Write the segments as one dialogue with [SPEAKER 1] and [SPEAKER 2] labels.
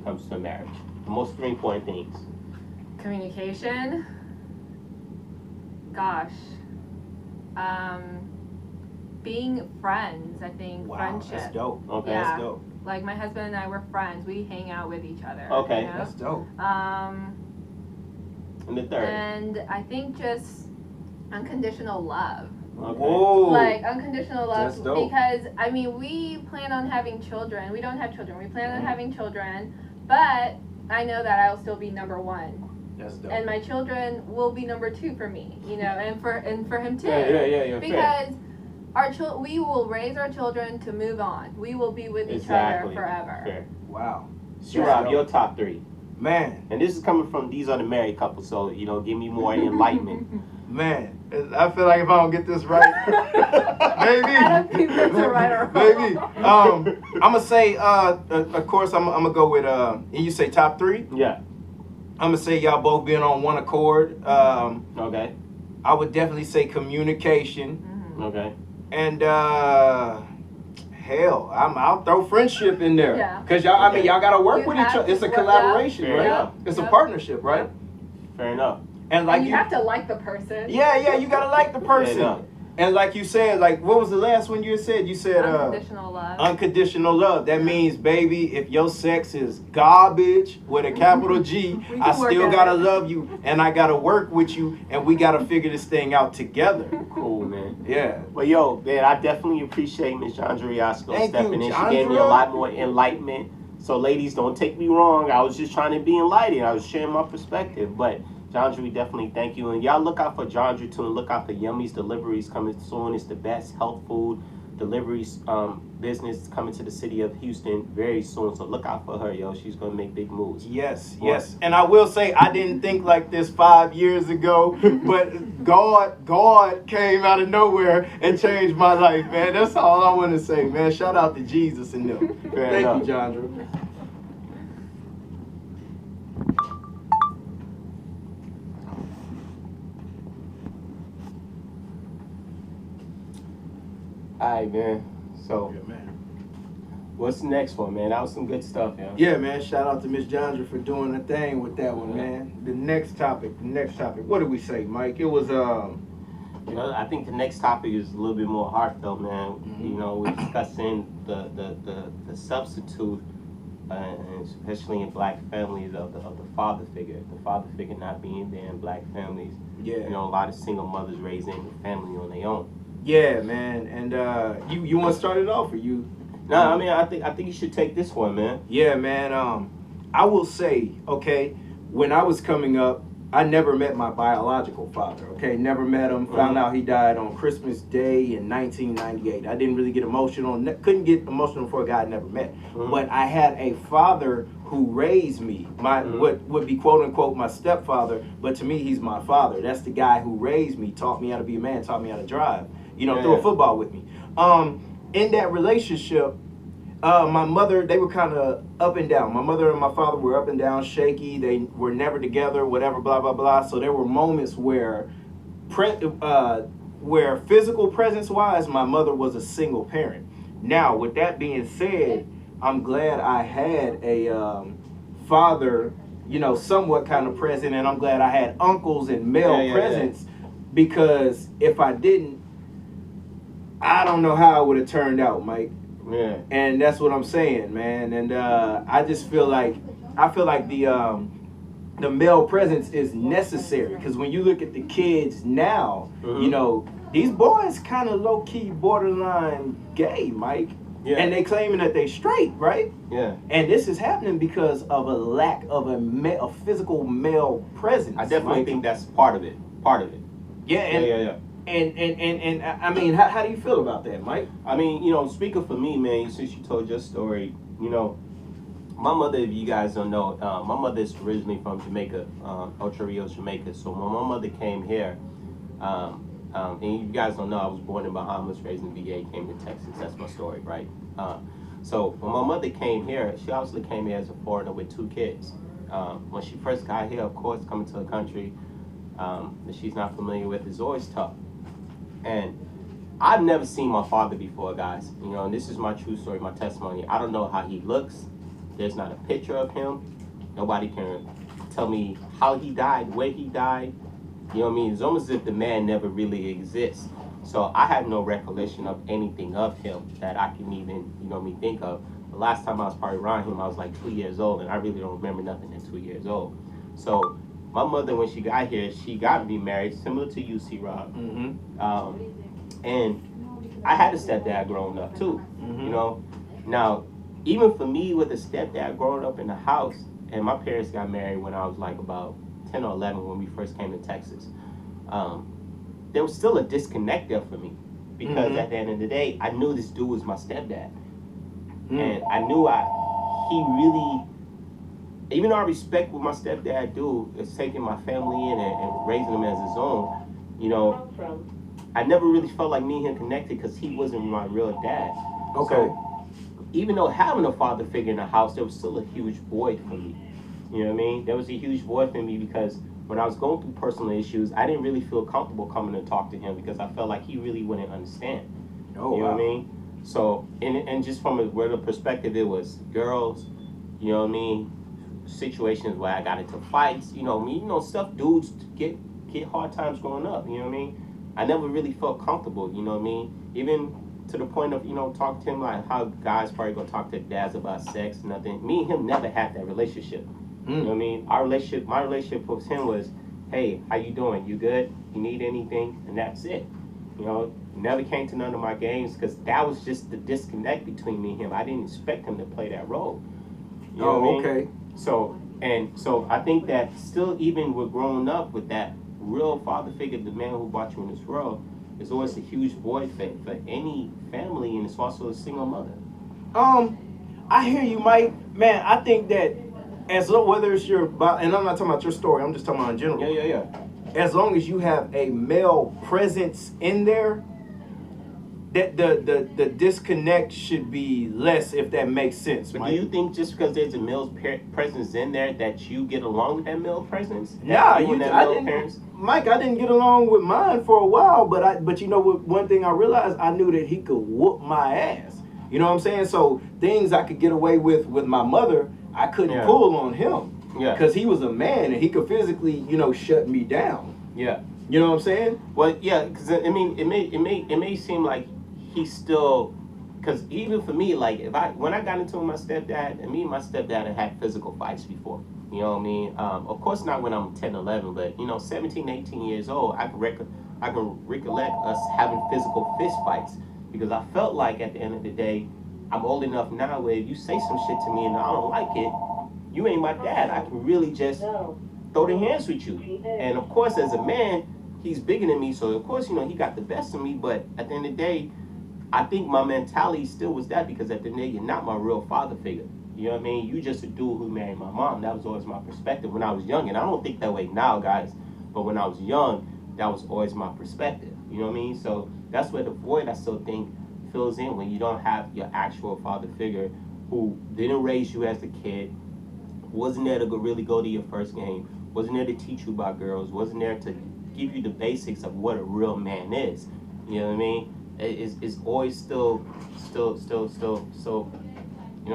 [SPEAKER 1] comes to a marriage? The most three important things.
[SPEAKER 2] Communication. Gosh. Being friends, I think.
[SPEAKER 3] Wow,
[SPEAKER 2] friendship.
[SPEAKER 3] that's dope.
[SPEAKER 1] Okay.
[SPEAKER 2] Yeah.
[SPEAKER 3] That's dope.
[SPEAKER 2] Like my husband and I were friends. We hang out with each other.
[SPEAKER 1] Okay.
[SPEAKER 2] You know?
[SPEAKER 3] That's dope.
[SPEAKER 1] And the third.
[SPEAKER 2] And I think just unconditional love.
[SPEAKER 1] Okay.
[SPEAKER 3] Whoa.
[SPEAKER 2] Like unconditional love,
[SPEAKER 3] That's dope.
[SPEAKER 2] because I mean we plan on having children. We don't have children. We plan on having children, but I know that I'll still be number one,
[SPEAKER 3] That's dope.
[SPEAKER 2] and my children will be number two for me. You know, and for him too.
[SPEAKER 1] Yeah.
[SPEAKER 2] Because we will raise our children to move on. We will be with each
[SPEAKER 1] Exactly.
[SPEAKER 2] other forever.
[SPEAKER 1] Fair.
[SPEAKER 3] Wow.
[SPEAKER 1] Rob, your top three.
[SPEAKER 3] Man,
[SPEAKER 1] And this is coming from, these are the married couples, so, give me more enlightenment.
[SPEAKER 3] man. I feel like if I don't get this right, maybe.
[SPEAKER 2] I don't think that's a right or wrong.
[SPEAKER 3] Maybe. I'm gonna say, of course, I'm gonna go with. And you say top three.
[SPEAKER 1] Yeah.
[SPEAKER 3] I'm gonna say y'all both being on one accord.
[SPEAKER 1] Okay.
[SPEAKER 3] I would definitely say communication,
[SPEAKER 1] Okay.
[SPEAKER 3] and hell, I'll throw friendship in there.
[SPEAKER 2] Yeah.
[SPEAKER 3] Cause y'all, I mean, y'all gotta work
[SPEAKER 2] You
[SPEAKER 3] with each
[SPEAKER 2] have
[SPEAKER 3] other. It's a
[SPEAKER 2] to work,
[SPEAKER 3] collaboration,
[SPEAKER 1] yeah.
[SPEAKER 3] right?
[SPEAKER 1] Yeah.
[SPEAKER 3] It's a
[SPEAKER 2] Yeah.
[SPEAKER 3] partnership, right?
[SPEAKER 1] Fair enough.
[SPEAKER 3] And like
[SPEAKER 2] And you have to like the person.
[SPEAKER 3] yeah, you gotta like the person.
[SPEAKER 1] Yeah.
[SPEAKER 3] And like you said, like what was the last one you said? You said
[SPEAKER 2] Unconditional love.
[SPEAKER 3] unconditional love. That means, baby, if your sex is garbage with a capital G,
[SPEAKER 2] We can
[SPEAKER 3] I
[SPEAKER 2] work
[SPEAKER 3] still
[SPEAKER 2] at
[SPEAKER 3] gotta
[SPEAKER 2] it.
[SPEAKER 3] love you, and I gotta work with you, and we gotta figure this thing out together.
[SPEAKER 1] Cool, man.
[SPEAKER 3] Yeah.
[SPEAKER 1] Well, man, I definitely appreciate Miss Jandra Riasco
[SPEAKER 3] Thank you,
[SPEAKER 1] stepping in. She gave me a
[SPEAKER 3] Jandra.
[SPEAKER 1] lot more enlightenment. So, ladies, don't take me wrong. I was just trying to be enlightened. I was sharing my perspective. But, Jandra, we definitely thank you. And y'all look out for Jandra, too, and look out for Yummy's Deliveries coming soon. It's the best health food deliveries business coming to the city of Houston very soon. So, look out for her, yo. She's going to make big moves.
[SPEAKER 3] Yes. And I will say, I didn't think like this 5 years ago, but God came out of nowhere and changed my life, man. That's all I want to say, man. Shout out to Jesus and them.
[SPEAKER 1] Fair
[SPEAKER 3] Thank
[SPEAKER 1] enough.
[SPEAKER 3] you, Jandra.
[SPEAKER 1] All right, man. So,
[SPEAKER 3] Yeah, man.
[SPEAKER 1] what's the next one, man? That was some good stuff, yo.
[SPEAKER 3] Yeah, man. Shout out to Miss Jandra for doing a thing with that one, man. The next topic. What did we say, Mike? It was
[SPEAKER 1] I think the next topic is a little bit more heartfelt, man.
[SPEAKER 3] Mhm.
[SPEAKER 1] We're discussing the substitute, and especially in black families, of the father figure. The father figure not being there in black families.
[SPEAKER 3] yeah.
[SPEAKER 1] A lot of single mothers raising the family on their own.
[SPEAKER 3] Yeah, man. And you want to start it off, or you?
[SPEAKER 1] No, I mean, I think you should take this one, man.
[SPEAKER 3] Yeah, man. I will say, okay, when I was coming up, I never met my biological father. Okay, never met him. Found out he died on Christmas Day in 1998. I didn't really get emotional. Couldn't get emotional for a guy I never met.
[SPEAKER 1] Mhm.
[SPEAKER 3] But I had a father who raised me. What would be quote unquote my stepfather, but to me he's my father. That's the guy who raised me, taught me how to be a man, taught me how to drive. Threw a football with me. In that relationship, my mother, they were kind of up and down. My mother and my father were up and down, shaky. They were never together, whatever, blah, blah, blah. So there were moments where physical presence-wise, my mother was a single parent. Now, with that being said, I'm glad I had a father, somewhat kind of present, and I'm glad I had uncles and male presence, because if I didn't, I don't know how it would have turned out, Mike.
[SPEAKER 1] Yeah.
[SPEAKER 3] And that's what I'm saying, man. And I just feel like the male presence is necessary, because when you look at the kids now, these boys kind of low key borderline gay, Mike.
[SPEAKER 1] Yeah.
[SPEAKER 3] And they claiming that they straight, right?
[SPEAKER 1] Yeah.
[SPEAKER 3] And this is happening because of a lack of a physical male presence.
[SPEAKER 1] I definitely
[SPEAKER 3] Mike.
[SPEAKER 1] think that's part of it.
[SPEAKER 3] Yeah. And,
[SPEAKER 1] Yeah.
[SPEAKER 3] And I mean, how do you feel about that, Mike?
[SPEAKER 1] I mean, speaking for me, man, since you told your story, my mother, if you guys don't know, my mother is originally from Jamaica, Ocho Rios, Jamaica. So when my mother came here, and you guys don't know, I was born in Bahamas, raised in VA, came to Texas. That's my story, right? So when my mother came here, she obviously came here as a foreigner with 2 kids. When she first got here, of course, coming to a country that she's not familiar with is always tough. And I've never seen my father before, guys. And this is my true story, my testimony. I don't know how he looks. There's not a picture of him. Nobody can tell me how he died, where he died. You know what I mean? It's almost as if the man never really exists. So I have no recollection of anything of him that I can even, think of. The last time I was probably around him, I was like 2 years old, and I really don't remember nothing at 2 years old. So my mother, when she got here, she got me married, similar to you, C-Rob. And I had a stepdad growing up too, Now, even for me with a stepdad growing up in the house, and my parents got married when I was like about 10 or 11 when we first came to Texas, there was still a disconnect there for me. Because at the end of the day, I knew this dude was my stepdad. And I knew he really, even though I respect what my stepdad do, is taking my family in and raising them as his own, I never really felt like me and him connected because he wasn't my real dad.
[SPEAKER 3] Okay.
[SPEAKER 1] So even though having a father figure in the house, there was still a huge void for me. You know what I mean? There was a huge void for me because when I was going through personal issues, I didn't really feel comfortable coming to talk to him because I felt like he really wouldn't understand.
[SPEAKER 3] Oh,
[SPEAKER 1] you know what I mean? So, and just from a word of perspective, it was girls, you know what I mean? Situations where I got into fights, stuff dudes get hard times growing up, you know what I mean? I never really felt comfortable, you know what I mean? Even to the point of, talking to him like how guys probably gonna talk to dads about sex, nothing. Me and him never had that relationship. You know what I mean? My relationship with him was, hey, how you doing? You good? You need anything? And that's it. Never came to none of my games because that was just the disconnect between me and him. I didn't expect him to play that role. You know what I mean?
[SPEAKER 3] Okay.
[SPEAKER 1] So I think that still, even with growing up with that real father figure, the man who brought you in this world, is always a huge void for any family, and it's also a single mother.
[SPEAKER 3] I hear you, Mike. Man, I think that whether it's and I'm not talking about your story, I'm just talking about in general.
[SPEAKER 1] Yeah.
[SPEAKER 3] As long as you have a male presence in there, that the disconnect should be less, if that makes sense.
[SPEAKER 1] But
[SPEAKER 3] Mike.
[SPEAKER 1] do you think just because there's a male presence in there that you get along with that male presence?
[SPEAKER 3] Nah,
[SPEAKER 1] I didn't.
[SPEAKER 3] Mike, I didn't get along with mine for a while, but one thing I realized, I knew that he could whoop my ass. You know what I'm saying? So things I could get away with my mother, I couldn't pull on him.
[SPEAKER 1] Yeah.
[SPEAKER 3] Because he was a man and he could physically, shut me down.
[SPEAKER 1] Yeah.
[SPEAKER 3] You know what I'm saying?
[SPEAKER 1] Well, yeah, because I mean, it may seem like he's still, because even for me, like when I got into my stepdad, and me and my stepdad had physical fights before. You know what I mean? Of course not when I'm 10, 11, but 17, 18 years old, I can recollect us having physical fist fights because I felt like at the end of the day, I'm old enough now where if you say some shit to me and I don't like it, you ain't my dad. I can really just throw the hands with you. And of course, as a man, he's bigger than me, so of course, he got the best of me. But at the end of the day, I think my mentality still was that because at the end of the day, you're not my real father figure. You know what I mean? You just a dude who married my mom. That was always my perspective when I was young. And I don't think that way now, guys. But when I was young, that was always my perspective. You know what I mean? So that's where the void, I still think, fills in when you don't have your actual father figure who didn't raise you as a kid, wasn't there to really go to your first game, wasn't there to teach you about girls, wasn't there to give you the basics of what a real man is. You know what I mean? It's always still, you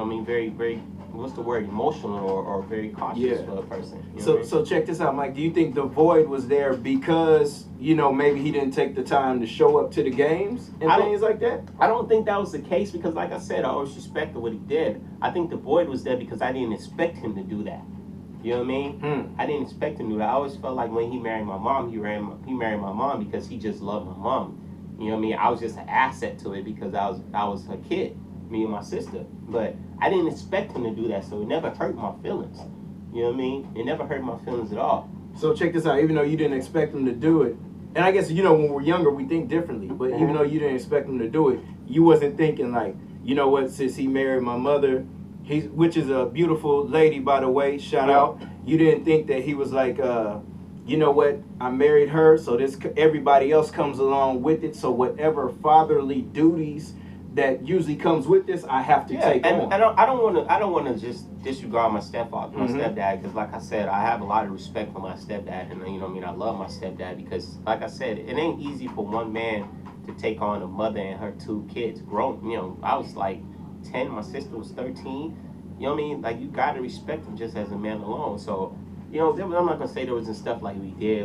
[SPEAKER 1] know what I mean, very, very, what's the word, emotional or very cautious for a person. You know
[SPEAKER 3] So check this out, Mike. Do you think the void was there because, maybe he didn't take the time to show up to the games and things like that?
[SPEAKER 1] I don't think that was the case because, like I said, I always respected what he did. I think the void was there because I didn't expect him to do that. You know what I mean? I didn't expect him to do that. I always felt like when he married my mom, he married my mom because he just loved my mom. You know what I mean? I was just an asset to it because I was a kid, me and my sister. But I didn't expect him to do that, so it never hurt my feelings. You know what I mean? It never hurt my feelings at all.
[SPEAKER 3] So check this out. Even though you didn't expect him to do it, and I guess, when we're younger, we think differently. But even though you didn't expect him to do it, you wasn't thinking like, you know what, since he married my mother, which is a beautiful lady, by the way, shout out. You didn't think that he was like, you know what, I married her, so everybody else comes along with it. So whatever fatherly duties that usually comes with this, I have to take on.
[SPEAKER 1] I don't want to just disregard my stepfather, my stepdad, because like I said, I have a lot of respect for my stepdad, and I love my stepdad because, like I said, it ain't easy for one man to take on a mother and her two kids grown. I was like 10, my sister was 13, You know what I mean? Like, you gotta respect him just as a man alone. So, you know, I'm not gonna say there wasn't stuff like we did.